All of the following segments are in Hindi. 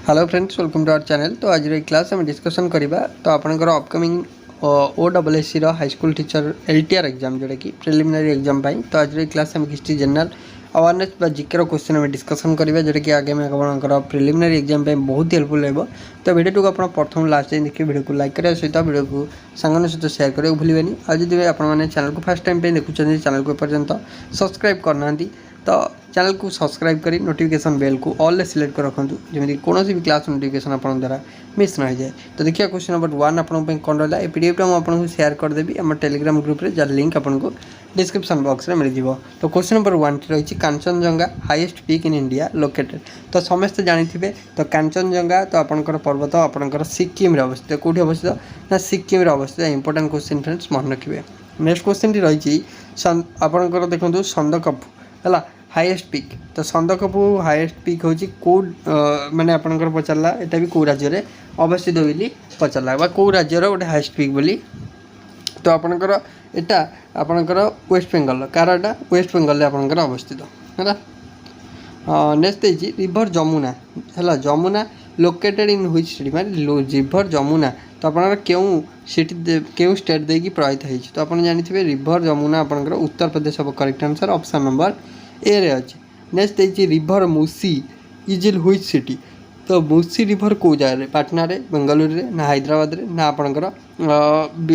Hello friends, welcome to our channel. तो आज क्लास आम डिस्कसन करवा तो आपंकर upcoming OSSC high school teacher LTR exam जोटा कि प्रिलिमिनरी एग्जाम तो आज क्लास आम किसी जनरल अवेयरनेस जिके क्वेश्चन आम डिस्कसन करवा जोटा कि आगे आपंकर प्रिलिमिनरी एग्जाम बहुत हेल्पफुल रहा। तो वीडियो को आप प्रथम लास्ट जाए देखिए, वीडियो को लाइक करने सहित वीडियो को सांगन सहित सेयार करा भूलें। आज जब आपने चैनल को फर्स्ट टाइम देखुं, चैनल को एपर्यंत सब्सक्राइब करना तो चैनल को सब्सक्राइब करी नोटिफिकेशन बेल को ऑल सिलेक्ट कर रखुँ, जमी कौन भी क्लास नोटिफिकेशन आप द्वारा मिस न जाए। तो देखिए क्वेश्चन नंबर 1 आपन कौन रहा है। PDF मुझे शेयर करदेवी आम टेलीग्राम ग्रुप रे, जार लिंक आपको डिस्क्रिप्शन बॉक्स में मिल जाए। तो क्वेश्चन नंबर 1 रही Kanchenjunga highest peak in India located. तो समस्त जानी तो कांचनजंगा तो आपंकर पर्वत आपंकर सिक्किम अवस्थित। कौटी अवस्थित ना सिक्किम अवस्थित। इंपोर्टेंट क्वेश्चन फ्रेंड्स मन रखिए। नेक्स्ट क्वेश्चन रही आपंकर देखो संदकफू है हाईएस्ट पीक। तो संदकफू हाईएस्ट पीक हूँ कौ माने आपंकर पचारा यहाँ भी कौ राज्य में अवस्थित बोली पचारा कौ राज्यर गोटे हाईएस्ट पीक बोली। तो आपंकर यहाँ आपंकर वेस्ट बेंगल काराटा वेस्ट बेंगल आपंकर अवस्थित है। नेक्स्ट है रिभर जमुना है Jamuna located in which city माने रिभर जमुना तो आपंकर क्यों स्टेट देकी प्रवाहित होती। तो आप जानी रिभर जमुना आपंकर उत्तर प्रदेश हम correct answer option number A रे अच्छे। नेक्स्ट है river Musi is in which city. तो मूसी रिभर कौ जगह पाटना रे बेंगलुरु रे ना हैदराबाद रे ना आपंकर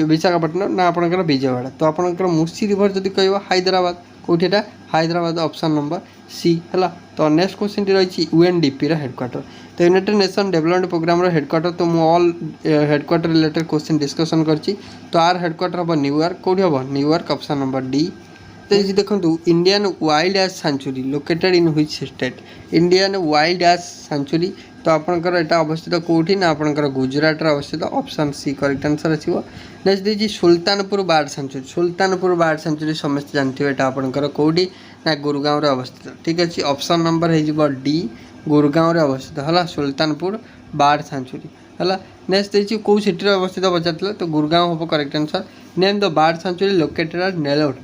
विशाखापट्टनम ना आपंकर विजयवाड़ा। तो आपंकर मूसी रिभर जब कह हैदराबाद कौटा हैदराबाद ऑप्शन नंबर सी है। तो नेक्स्ट क्वेश्चन रही UNDP हेडक्वार्टर। तो United Nation Development Programme headquarter. तो मुझे all headquarter related question discussion करची। तो आर हेडक्वार्टर हम न्यूयॉर्क कौटी हम न्यूयॉर्क ऑप्शन नंबर डी। तो ये देखो Indian wild ass sanctuary located in which state. Indian wild ass sanctuary तो आपंकर यहाँ अवस्थित कौटी ना आपंकर गुजरात अवस्थित ऑप्शन सी करेक्ट आंसर आसो। नेक्स्ट देखिए Sultanpur bird century. Sultanpur bird century समस्त जानते हैं यहाँ आपंकर कौटी ना गुरुगाँव अवस्थित। ठीक अच्छे ऑप्शन नंबर हो डी गुरुगाँव अवस्थित है सुल्तानपुर बर्ड सेंचुरी है। नेक्स्ट देखिए कौ सिटी अवस्थित पचार तो गुरुगाँव हम correct answer. Name the bird sanctuary located at Nellore.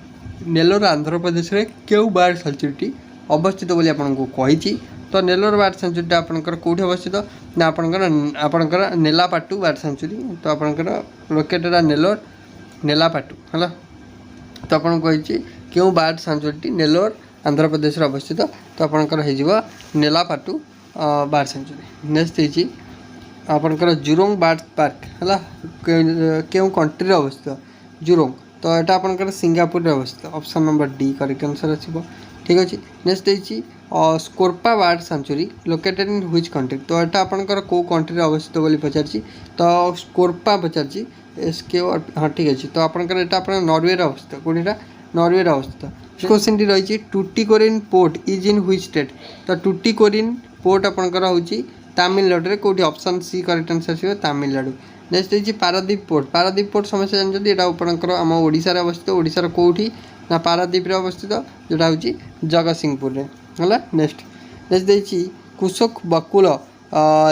Nellore Andhra Pradesh में क्यों बर्ड सेंचुरी अवस्थित बोली आपको कही। तो नेलोर बर्ड सेंचुरी आपंकर कौटी अवस्थित ना आपंकर नेलापाटू बर्ड सेंचुरी। तो आपंकर लोकेटेड नेलोर नेलापाटू है। तो आपको कही क्यों बर्ड सेंचुरी नेलोर आंध्र प्रदेश अवस्थित। तो आपंकर हो नेलापाटू बर्ड सेंचुरी। नेक्स्ट है आपंकर जुरोंग बर्ड पार्क है क्यों कंट्री अवस्थित जुरोंग। तो यहाँ आपंकर सिंगापुर अवस्थित option number D correct answer आसो। ठीक अच्छे। नेक्स्ट है स्कोर्पा bird sanctuary located in which country. तो यहाँ आपंकर कौ कंट्री अवस्थित बोली पचार। तो स्कोर्पा पचार SK हाँ ठीक अच्छे। तो आपंकर यहाँ आप नॉर्वे अवस्थित कौटा नॉर्वे अवस्थित। क्वेश्चन रही Tuticorin port is in which state. तो टुटिकोरिन पोर्ट आपंकर हूँ तमिलनाडु रे कौटी ऑप्शन सी करेक्ट आंसर आसो तमिलनाडु। नेक्स्ट है पारादीप पोर्ट। पारादीप पोर्ट समस्त जानते यहाँ आपंकर आम ओडिशार अवस्थित। ओडिशार कौटी ना पारादीप अवस्थित जोटा हूँ जगतसिंहपुर है। नेक्स्ट देखिए Kushok Bakula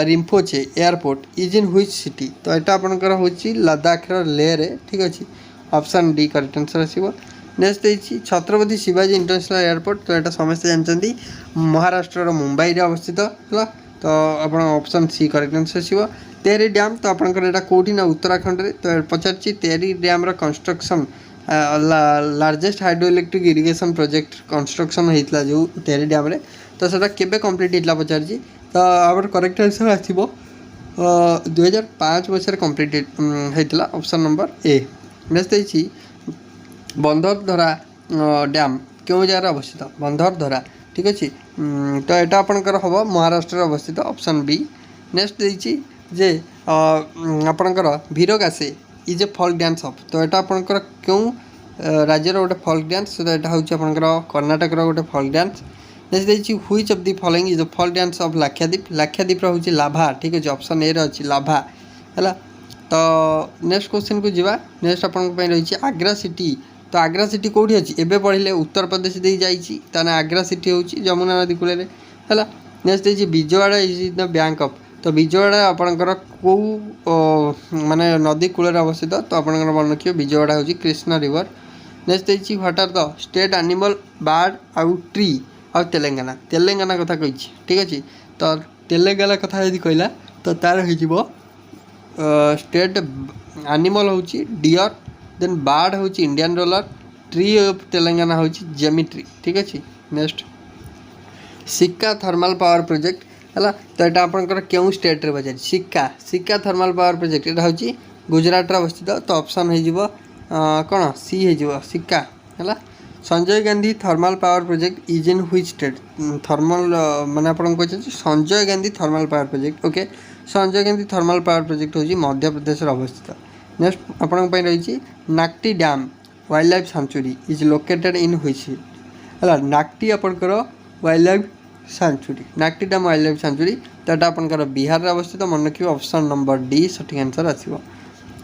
Rimpochee airport is in which city. तो यहाँ आपंकर हूँ लद्दाख लेह रे। ठीक अच्छे ऑप्शन डी करेक्ट आंसर आसो। नेक्स्ट देखिए छत्रपति शिवाजी इंटरनेशनल एयरपोर्ट। तो यहाँ समस्त जानते महाराष्ट्र मुंबई अवस्थित है। तो आप ऑप्शन सी करेक्ट आंसर आसो। तेरी डैम तो आपंकर यहाँ कौटी ना उत्तराखंड रे। तो पचार तेरी dam construction largest hydro electric irrigation project construction होता जो तेरी डैम रे। तो सेटा केबे कंप्लीट होता पचार। तो आवर करेक्ट आंसर आसो 2005 मसीह कंप्लीट होता ऑप्शन नंबर ए। नेक्स्ट है बंधरधरा डैम क्यों जगह अवस्थित बंधरधरा। ठीक अच्छे। तो यहाँ आपंकर हम महाराष्ट्र अवस्थित ऑप्शन बी। नेक्स्ट देखिए जे आपंकर भीरगासे is a folk dance of. तो यहाँ आपंकर क्यों राज्यर गोटे फॉल्क डांस। तो यहाँ हूँ आपंकर कर्णाटक गोटे फॉल्क डांस। नेक्स्ट देखिए which of the following is the folk dance of Lakshadweep. Lakshadweep हूँ लाभा। ठीक अच्छे ऑप्शन ए अच्छी लाभा है। तो नेक्स्ट क्वेश्चन को जावा। नेक्स्ट आप रही आग्रा सिटी। तो आग्रा सिटी कौटी अच्छी एवं पढ़े उत्तर प्रदेश दे जाना आग्रा सिटी हूँ जमुना नदी कूल है। नेक्स्ट देखिए Vijayawada is the bank of. तो विजयवाड़ा आपंकर कौ माने नदी कूल अवस्थित। तो आप मन रखिए विजयवाड़ा हूँ कृष्णा रिवर। नेक्स्ट देखिए what are the state animal bird आउ ट्री और तेलंगाना। तेलंगाना कथा कही। ठीक अच्छे। तो तेलंगाना कथा यदि कहला तो तार हो स्टेट एनिमल हूँ डियर देन बार्ड हूँ Indian dollar tree of Telangana हूँ जेमिट्री ठीक अच्छे। नेक्स्ट सिक्का थर्माल पावर प्रोजेक्ट है तो यहाँ आपंकर क्यों स्टेट रे पचार सिक्का सिक्का थर्माल पावर प्रोजेक्ट यहाँ हूँ गुजरात अवस्थित तो ऑप्शन हो कौन सी हो सिक्का है। Sanjay Gandhi thermal power project is in which state thermal माने आपन को Sanjay Gandhi thermal power project okay Sanjay Gandhi thermal power project हूँ मध्य प्रदेश अवस्थित। नेक्स्ट आपन रही Nakti dam wildlife sanctuary is located in which है नाक्टी आपंकर wildlife sanctuary Nakti dam wildlife sanctuary तो यहाँ आपंकर बिहार अवस्थित मन रखिए ऑप्शन नंबर डी सठिक आंसर आसो।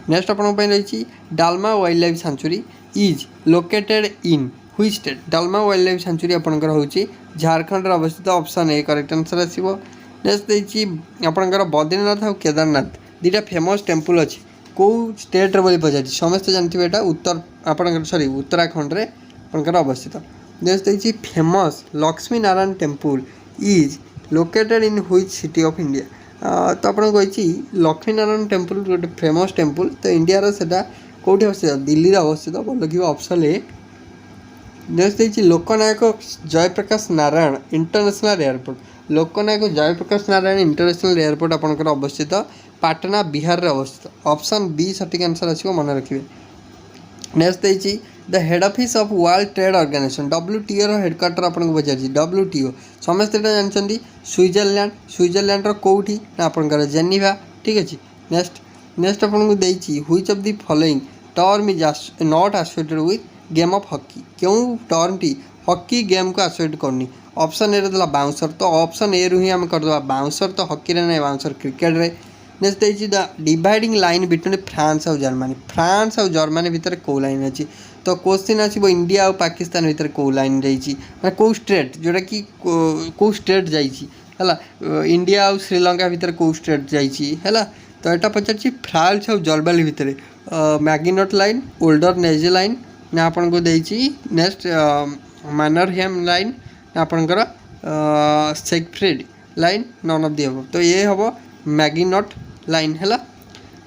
नेक्स्ट आपन रही Dalma wild life sanctuary is located in which state Dalma wild life sanctuary आपंकर हूँ झारखंड अवस्थित ऑप्शन ए करेक्ट आंसर आसो। नेक्स्ट देखिए आपंकर बद्रीनाथ और केदारनाथ दुटा फेमस टेम्पल अच्छी कौ स्टेट बोली पचार समस्ते जानते यहाँ उत्तर आप सॉरी उत्तराखंड रे आपंकर अवस्थित। नेक्स्ट देखिए famous Lakshmi Narayan temple is located in which city of India तो आपको कही लक्ष्मी नारायण टेम्पल गोटे फेमस टेम्पल तो इंडिया से कौटी अवस्थित दिल्ली अवस्थित बोल लगे ऑप्शन ए। नेक्स्ट देखिए लोकनायक जयप्रकाश नारायण इंटरनेशनल एयरपोर्ट लोकनायक जयप्रकाश नारायण इंटरनेशनल एयरपोर्ट आपंकर अवस्थित पाटना बिहार अवस्थित ऑप्शन बी सठिक आंसर आसो मन रखिए। नेक्स्ट देखिए the head office of world trade organisation WTO headquarter आपको पचार WTO समस्त जानते स्विट्जरलैंड स्विट्जरलैंड कौटी ना आपंकर जेनेवा ठीक अच्छे। नेक्स्ट आपको देती which of the following term is not associated with game of hockey क्यों टर्म टी हॉकी गेम को एसोसिएट करनी ऑप्शन ए देला बाउंसर तो ऑप्शन ए रु ही आम करदे बाउंसर तो हॉकी रे नहीं बाउंसर क्रिकेट रे। नेक्स्ट देखिए the dividing line between France और जर्मनी भितर कौ लाइन अच्छी तो क्वेश्चन आसो इंडिया और पाकिस्तान भितर कौ लाइन जाइए कौ स्टेट जोटा कि कौ स्टेट जाइए इंडिया और श्रीलंका भितर कौ स्टेट जाइए तो यहाँ पचार फ्रांस और जर्मनी भितर मैगिनट लाइन ओल्डर नेजे लाइन ना आपन को देइछि। नेक्स्ट मानरहैम लाइन ना आपनकर Siegfried line none of the अब तो ये हम मैगिनट लाइन है।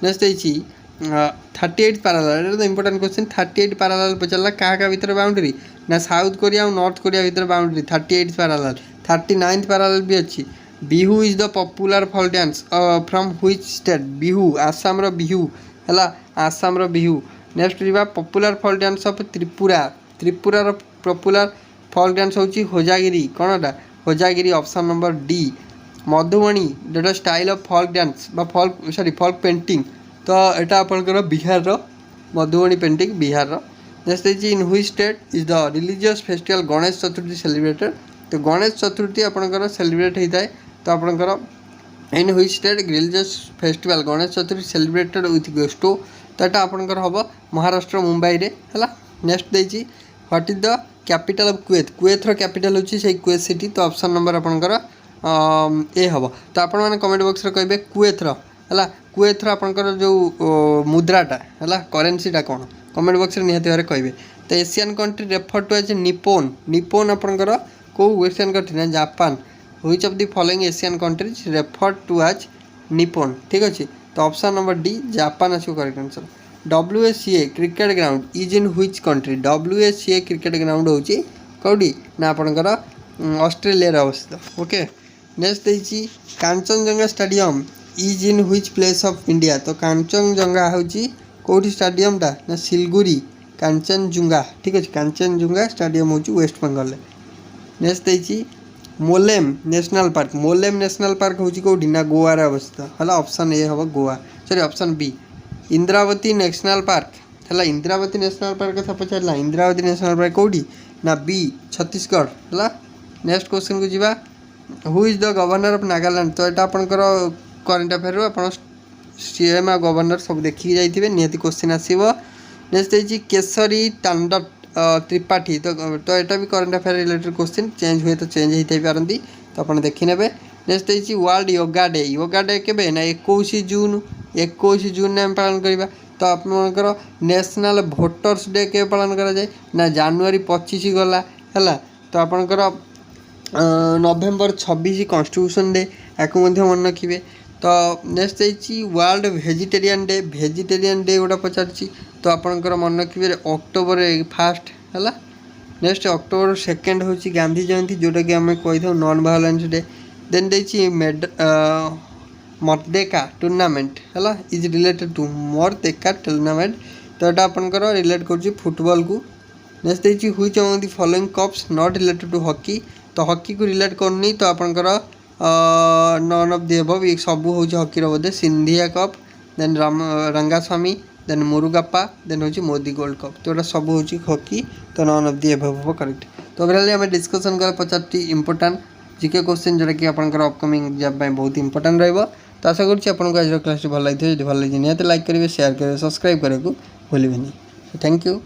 नेक्स्ट देइछि 38 पैरालाल तो इंपोर्टेंट क्वेश्चन 38 पैरालाल पचारा क्या भितर बाउंड्री ना साउथ कोरिया और नॉर्थ कोरिया भितर बाउंड्री 38 पैरालाल 39 पैरालाल भी अच्छी। Bihu is the popular folk dance from which state Bihu Assam रो बिहू है आसाम रो बिहू। नेक्स्ट रहा popular folk dance of Tripura त्रिपुरार पॉपुलर फॉल डांस हूँ होजागिरी कौनटा Hojagiri option number D. Madhubani जोटा style of folk dance folk sorry folk painting तो यहाँ आपंकर Bihar Madhubani painting Bihar. Next in which state is the religious festival Ganesh Chaturthi celebrated तो गणेश चतुर्थी आपंकर सेलिब्रेट होता है तो आपंकर in which state religious festival Ganesh Chaturthi celebrated with gusto तो यहाँ आपंकर हम महाराष्ट्र मुंबई रे है। नेक्स्ट देखिए what is the capital of Kuwait कुवैतर कैपिटल हूँ से कुवैत सिटी तो ऑप्शन नंबर आपंकर ए हम तो आपण मैंने कमेंट बॉक्स रे कहे कुवैतर है कुवैतर आपंकर जो मुद्राटा है करेन्सीटा कौन कमेंट बॉक्स रे निहाती भाव कहे तो Asian country refer to as Nippon Nippon आपंकर कौ एशियन कंट्री ना Japan which of the following Asian countries refer to as Nippon ठीक अच्छे तो ऑप्शन नंबर डी जापान आसो correct answer. WSCA cricket ground is in which country WSCA cricket ground हूँ कौटी ना आपंकर ऑस्ट्रेलिया अवस्थित ओके। नेक्स्ट देखिए Kanchenjunga stadium is in which place of India तो कांचनजंगा हूँ कौटी स्टेडियमटा ना सिलगुरी कांचनजुंगा ठीक अच्छे कांचनजुंगा स्टेडियम हूँ वेस्ट बेंगल। नेक्स्ट देखिए मोलेम नेशनल पार्क हूँ कौटी ना गोवा अवस्थित है ऑप्शन ए हम Goa sorry option B. Indravati national park है इंद्रावती नेशनल पार्क कथा पचारा इंद्रावती नेशनल पार्क कौटी ना बी छत्तीसगढ़ है। नेक्स्ट क्वेश्चन को जीवा who is the governor of Nagaland तो यहाँ आपंकर करेन्ट अफेयर आप सीएम आ गवर्नर सब देखिए जाइए निहाती क्वेश्चन आसो। नेक्स्ट देखिए केसरी टांडा त्रिपाठी तो यहाँ भी current affair related question change हुए तो चेंज होती पारती तो आप देखी ने। नेक्स्ट देखिए वर्ल्ड योगा डे के ना 21 जून ने पालन करवा तो आपंकर नेशनल भोटर्स डे के पालन करा जाए ना जनवरी 25 गला है तो आपंकर नवेम्बर 26 कॉन्स्टिट्यूशन डे आपको मन रखिए। तो नेक्स्ट है वर्ल्ड वेजिटेरियन डे गोटा पचार तो आपंकर मन रखिए अक्टोबर 1 है। नेक्स्ट अक्टोबर 2 हूँ गांधी जयंती जोटा कि आम कही था नॉन वायलेंस डे। देन देखिए मर्देका टूर्नामेंट है is related to Merdeka tournament तो यहाँ आपंकर रिलेट कर फुटबॉल को। नेक्स्ट देखिए which among the following cups not related to hockey तो हॉकी को रिलेट करनी तो आपंकर नॉन ऑफ द अबव ये सब हूँ हॉकी बोधे Scindia cup then Rangaswamy then Murugappa then हूँ मोदी गोल्ड कप तो यहाँ सब हूँ हॉकी तो नॉन ऑफ द अबव हम करेक्ट। तो ओवरऑल आम डिस्कसन कर 50टी इंपोर्टेंट जीके क्वेश्चन जोटा कि आपंकर अपकमिंग एग्जाम बहुत इंपोर्टेंट रहा। तो आशा करुँच आपको आज क्लास भल लगी भल लगे निहत लाइक करेंगे शेयर करेंगे सब्सक्राइब करने को भूलें। Thank you.